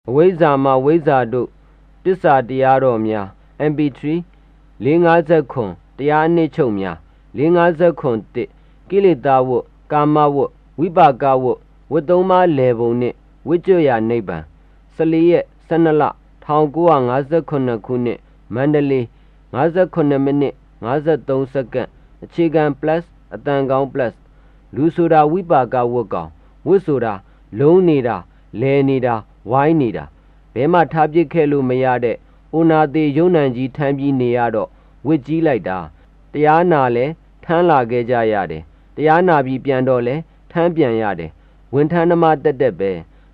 အဝိဇ္ဇာမှာဝိဇ္ဇာတို့တစ္ဆာတရားတော်များ MP3 450ခွန်တရားအနှစ်ချုပ်များ450ခွန်1ကိလေသာဝတ်ကာမဝတ်ဝိပါကဝတ်ဝတ်သုံးပါးလယ်ပုံနှင့်ဝိကျွရာနိဗ္ဗာန်14ရက်12လ1959ခုနှစ်မန္တလေး58မိနစ်53စက္ကန့်အခြေခံ plus အတန်ကောင်း plus လူဆိုတာဝိပါကဝတ်ကောင်ဝတ်ဆိုတာလုံးနေတာလဲနေတာဝိုင်းနေတာဘဲမှထားပစ်ခဲ့လို့မရတဲ့အိုနာသေးယုံနံကြီးထမ်းပြီးနေရတော့ဝစ်ကြီးလိုက်တာတရားနာလဲထမ်းလာခဲ့ကြရတယ်တရားနာပြီးပြန်တော့လဲထမ်းပြန်ရတယ်ဝန်ထမ်းသမားတက်တက်ပဲ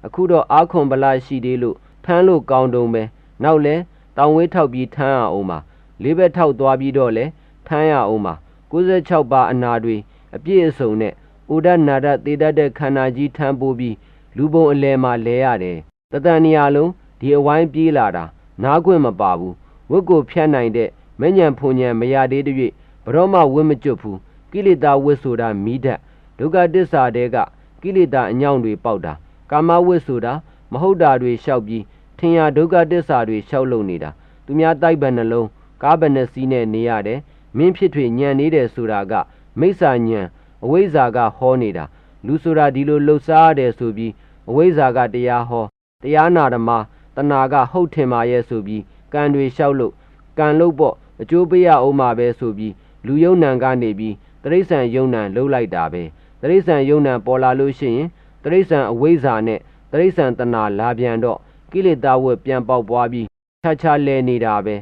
အခုတော့အာခွန်ဗလာရှိသေးလို့ထမ်းလို့ကောင်းတုံးပဲနောက်လဲတောင်ဝေးထောက်ပြီးထမ်းရအောင်ပါလေးဘက်ထောက်သွားပြီးတော့လဲထမ်းရအောင်ပါ96ပါအနာတွေအပြည့်အစုံနဲ့ဥဒ္ဒနာဒသေတတ်တဲ့ခန္ဓာကြီးထမ်းပိုးပြီးလူပုံအလဲမှာလဲရတယ်တတန်နေရာလုံးဒီအဝိုင်းပြေးလာတာနားခွင့်မပါဘူးဝတ်ကိုဖြတ်နိုင်တဲ့မညံဖုန်ညံမရသေးတဲ့၍ဘရောမဝတ်မကျွတ်ဘူးကိလေသာဝတ်ဆိုတာမိဓာတ်ဒုက္ခတစ္ဆာတဲကကိလေသာအညောင်းတွေပေါက်တာကာမဝတ်ဆိုတာမဟုတ်တာတွေလျှောက်ပြီးထင်ရဒုက္ခတစ္ဆာတွေလျှောက်လုံနေတာသူများတိုက်ပန်နှလုံးကားပန်နှစီးနဲ့နေရတယ်မင်းဖြစ်ထွေညံနေတယ်ဆိုတာကမိစ္ဆာညံအဝိဇ္ဇာကဟောနေတာလူဆိုတာဒီလိုလှုပ်ရှားရတယ်ဆိုပြီးအဝိဇ္ဇာကတရားဟောတရားနာဓမ္မတဏှာကဟုတ်ထင်ပါရဲ့ဆိုပြီးကံတွေလျှောက်လို့ကံလို့ပေါ့အကျိုးပေးရအောင်မှာပဲဆိုပြီးလူယုံနံကနေပြီးတရိษံယုံနံလှုပ်လိုက်တာပဲတရိษံယုံနံပေါ်လာလို့ရှိရင်တရိษံအဝိဇ္ဇာနဲ့တရိษံတဏှာလာပြန်တော့ကိလေသာဝတ်ပြန်ပေါက်ပွားပြီးခြားခြားလဲနေတာပဲ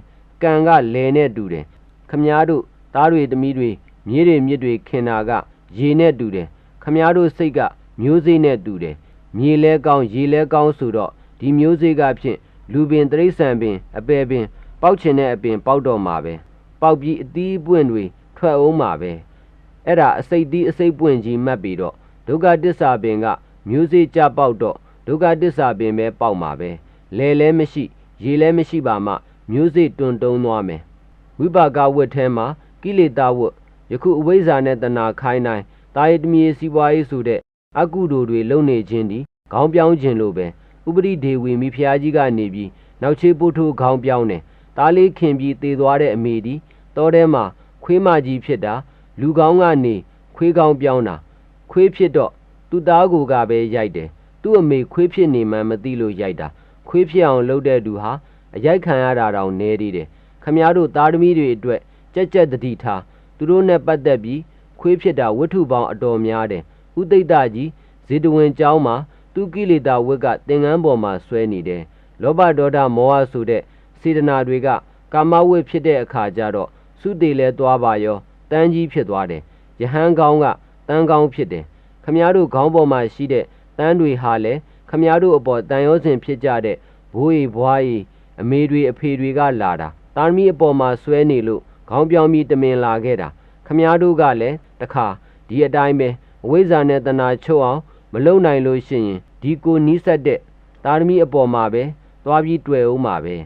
ကံကလဲနဲ့တူတယ်ခမားတို့သားတွေသမီးတွေမြေးတွေမြစ်တွေခင်တာကရေနဲ့တူတယ်ခမားတို့စိတ်ကမျိုးစိတ်နဲ့တူတယ်မြေလဲကောင်းရေလဲကောင်းဆိုတော့ဒီမျိုးစိတ်ကဖြင့်လူပင်တရိษံပင်အပယ်ပင်ပေါက်ချင်တဲ့အပင်ပေါက်တော့မှာပဲပေါက်ပြီးအသီးပွင့်တွေထွက်အောင်မှာပဲအဲ့ဒါအစိတ်သီးအစိတ်ပွင့်ကြီးမှတ်ပြီးတော့ဒုက္ခတစ္ဆာပင်ကမျိုးစိတ်ကြပေါက်တော့ဒုက္ခတစ္ဆာပင်ပဲပေါက်မှာပဲလဲလဲမရှိရေလဲမရှိပါမှမျိုးစိတ်တွန်တုံးသွားမယ်ဝိပါကဝတ်ထဲမှာကိလေသာဝတ်ယခုအဝိဇ္ဇာနဲ့တဏှာခိုင်းတိုင်းတာယတမီစီပွားရေးဆိုတဲ့အကုသိုလ်တွေလုံနေခြင်းဒီခေါင်းပြောင်းခြင်းလို့ပဲဥပရိဒေဝီမိဖုရားကြီးကနေပြီးနောက်ချေပုထုခေါင်းပြောင်းတယ်တားလေးခင်ပြီးသေသွားတဲ့အမေဒီတောထဲမှာခွေးမကြီးဖြစ်တာလူကောင်းကနေခွေးကောင်းပြောင်းတာခွေးဖြစ်တော့သူ့သားကိုကပဲရိုက်တယ်သူ့အမေခွေးဖြစ်နေမှမသိလို့ရိုက်တာခွေးဖြစ်အောင်လုပ်တဲ့သူဟာအရိုက်ခံရတာတောင်နဲသေးတယ်ခမည်းတော်သားသမီးတွေအတွက်ကြက်ကြက်တတိထားသူတို့နဲ့ပတ်သက်ပြီးခွေးဖြစ်တာဝတ္ထုပေါင်းအတော်များတယ်ဥသိတ္တကြီးဇေတဝင်ကျောင်းမှာသူကိလေသာဝတ်ကသင်္ကန်းပေါ်မှာဆွဲနေတယ်လောဘဒေါသမောဟဆိုတဲ့စေတနာတွေကကာမဝတ်ဖြစ်တဲ့အခါကျတော့သုတေလဲသွားပါရောတန်းကြီးဖြစ်သွားတယ်ယဟန်ကောင်းကတန်းကောင်းဖြစ်တယ်ခမည်းတော်ခေါင်းပေါ်မှာရှိတဲ့တန်းတွေဟာလဲခမည်းတော်အပေါ်တန်ရောစဉ်ဖြစ်ကြတဲ့ဘိုးရီဘွားရီအမေတွေအဖေတွေကလာတာတာမီအပေါ်မှာဆွဲနေလို့ခေါင်းပြောင်းပြီးတမင်လာခဲ့တာခမည်းတော်ကလည်းတခါဒီအတိုင်းပဲအဝိဇ္ဇာနဲ့တဏှာချုပ်အောင်မလုံနိုင်လို့ရှိရင်ဒီကိုနီးစက်တဲ့တာမီအပေါ်မှာပဲသွားပြီးတွေ့အောင်မှာပဲ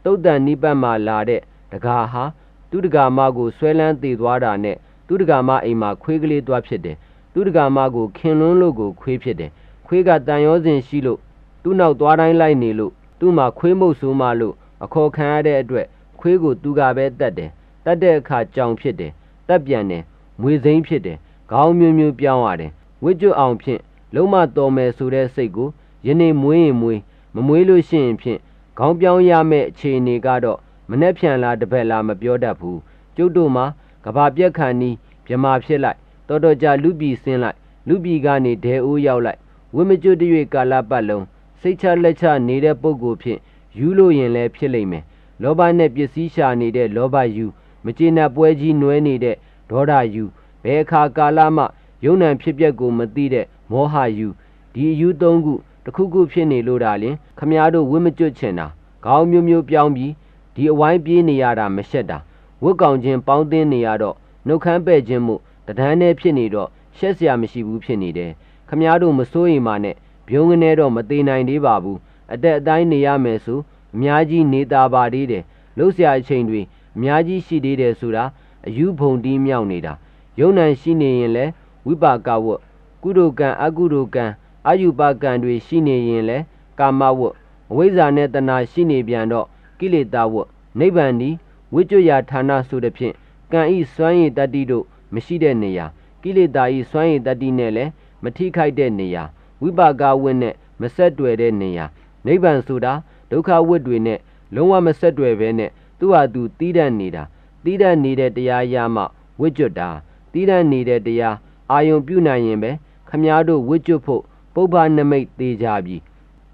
တုတ်တန်နိပတ်မှာလာတဲ့တကားဟာသူတကာမကိုဆွဲလန်းသေးသွားတာနဲ့သူတကာမအိမ်မှာခွေးကလေးသွားဖြစ်တယ်သူတကာမကိုခင်လွန်းလို့ကိုခွေးဖြစ်တယ်ခွေးကတန်ရောစဉ်ရှိလို့သူ့နောက်သွားတိုင်းလိုက်နေလို့သူ့မှာခွေးမုတ်ဆိုးမှလို့အခေါ်ခံရတဲ့အတွက်ခွေးကိုသူကပဲတတ်တယ်တတ်တဲ့အခါကြောင်ဖြစ်တယ်တက်ပြန်တယ်မွေစိမ့်ဖြစ်တယ်ခေါင်းမျိုးမျိုးပြောင်းရတယ်ဝစ်ကျွတ်အောင်ဖြင့်လုံးမတော်မယ်ဆိုတဲ့စိတ်ကိုယနေ့မွေးရင်မွေးမမွေးလို့ရှိရင်ဖြင့်ခေါင်းပြောင်းရမယ့်အခြေအနေကတော့မနှက်ဖြန်လားတပတ်လားမပြောတတ်ဘူးကျုပ်တို့မှာကဘာပြက်ခဏီးမြမာဖြစ်လိုက်တော်ကြလူပြည်ဆင်းလိုက်လူပြည်ကနေဒဲအိုးရောက်လိုက်ဝိမကျွတ်တ၍ကာလပတ်လုံးစိတ်ချလက်ချနေတဲ့ပုဂ္ဂိုလ်ဖြင့်ယူလို့ရင်လည်းဖြစ်လိမ့်မယ်လောဘနဲ့ပစ္စည်းရှာနေတဲ့လောဘယူမကျေနပ်ပွဲကြီးနွဲနေတဲ့ဒေါသယူဘယ်အခါကာလမှယုံနံဖြစ်ပျက်ကိုမသိတဲ့မောဟယူဒီယူသုံးခုတစ်ခုခုဖြစ်နေလို့ဒါလင်ခမည်းတော်ဝိမကျွတ်ချင်တာခေါင်းမျိုးမျိုးပြောင်းပြီးဒီအဝိုင်းပြေးနေရတာမရှက်တာဝတ်ကောင်ချင်းပေါင်းသင်းနေရတော့နှုတ်ခမ်းပဲ့ခြင်းမှုတဒန်းနဲ့ဖြစ်နေတော့ရှက်စရာမရှိဘူးဖြစ်နေတယ်ခမည်းတော်မစိုးရိမ်ပါနဲ့ဘုံငနေတော့မသေးနိုင်သေးပါဘူးအသက်အတိုင်းနေရမယ်ဆိုအများကြီးနေတာပါသေးတယ်လှုပ်ရှားအချိန်တွေအများကြီးရှိသေးတယ်ဆိုတာအယူဖုံတီးမြောက်နေတာယုံနံရှိနေရင်လဲဝိပါကဝတ်ကုသိုလ်ကံအကုသိုလ်ကံအာယုပကံတွေရှိနေရင်လဲကာမဝတ်ဝ အဝိဇ္ဇာနဲ့တဏှာရှိနေပြန်တော့ကိလေသာဝတ်နိဗ္ဗာန်ဒီဝိကျွရာဌာနဆိုတဲ့ဖြင့်ကံဤစွမ်းရည်တတ္တိတို့မရှိတဲ့နေရာကိလေသာဤစွမ်းရည်တတ္တိနဲ့လည်းမထိခိုက်တဲ့နေရာဝိပါကဝတ်နဲ့မဆက်တွယ်တဲ့နေရာနိဗ္ဗာန်ဆိုတာဒုက္ခဝတ်တွေနဲ့လုံးဝမဆက်တွယ်ဘဲနဲ့သူ့ဟာသူတည်တတ်နေတာတည်တတ်နေတဲ့တရားရမှဝိကျွတ်တာတည်တတ်နေတဲ့တရားအာယုံပြုနိုင်ရင်ပဲခမားတို့ဝိကျွတ်ဖို့ပုဗ္ဗနမိတ်သေးကြပြီ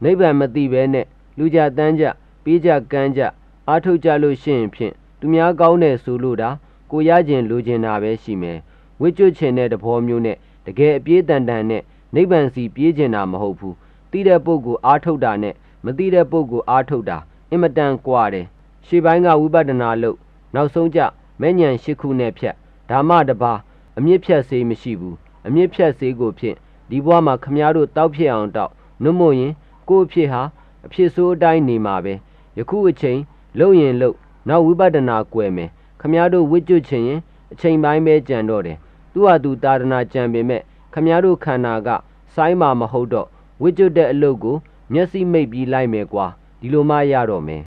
နိဗ္ဗာန်မသိဘဲနဲ့လူကြတန်းကြပေးကြကမ်းကြအားထုတ်ကြလို့ရှိရင်ဖြင့်သူများကောင်းတယ်ဆိုလို့တာကိုရခြင်းလူခြင်းတာပဲရှိမယ်ဝိကျွတ်ခြင်းတဲ့သဘောမျိုးနဲ့တကယ်အပြေးတန်တန်နဲ့နိဗ္ဗာန်စီပြေးခြင်းတာမဟုတ်ဘူးသိတဲ့ပုဂ္ဂိုလ်အားထုတ်တာနဲ့မသိတဲ့ပုဂ္ဂိုလ်အားထုတ်တာအင်မတန်ကွာတယ်ရှေ့ပိုင်းကဝိပဿနာလို့နောက်ဆုံးကြမဲ့ဉဏ်၈ခုနဲ့ဖြတ်ဓမ္မတပါအမြင့်ဖြတ်စေးမရှိဘူးအမြင့်ဖြတ်စေးကိုဖြင့်ဒီဘဝမှာခမားတို့တောက်ဖြစ်အောင်တောက်နှုတ်မို့ရင်ကိုယ့်အဖြစ်ဟာအဖြစ်ဆိုးအတိုင်းနေမှာပဲယခုအချိန်လှုပ်ရင်လှုပ်နောက်ဝိပဿနာကွယ်မယ်ခမားတို့ဝိကျွတ်ခြင်းရင်အချိန်ပိုင်းပဲကြံတော့တယ်သူ့ဟာသူတာဒနာကြံပေမဲ့ခမားတို့ခန္ဓာကစိုင်းမှာမဟုတ်တော့ဝိကျွတ်တဲ့အလုပ်ကိုမျက်စိမိတ်ပြီးလိုက်မယ်ကွာဒီလိုမှရတော့မယ်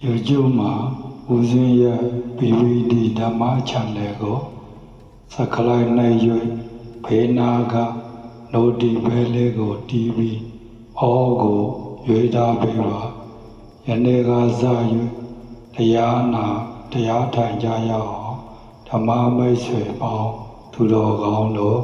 YouTube မှာဦးစင်းရဲ့ PVD ဓမ္မ channel ကို subscribe နိုင်၍ဘေးနာက notification လေးကိုတီးပြီး all ကိုရွေးထားပေးပါယနေ့ကစ၍တရားနာတရားထိုင်ကြရအောင်ဓမ္မမိတ်ဆွေပေါင်းသူတော်ကောင်းတို့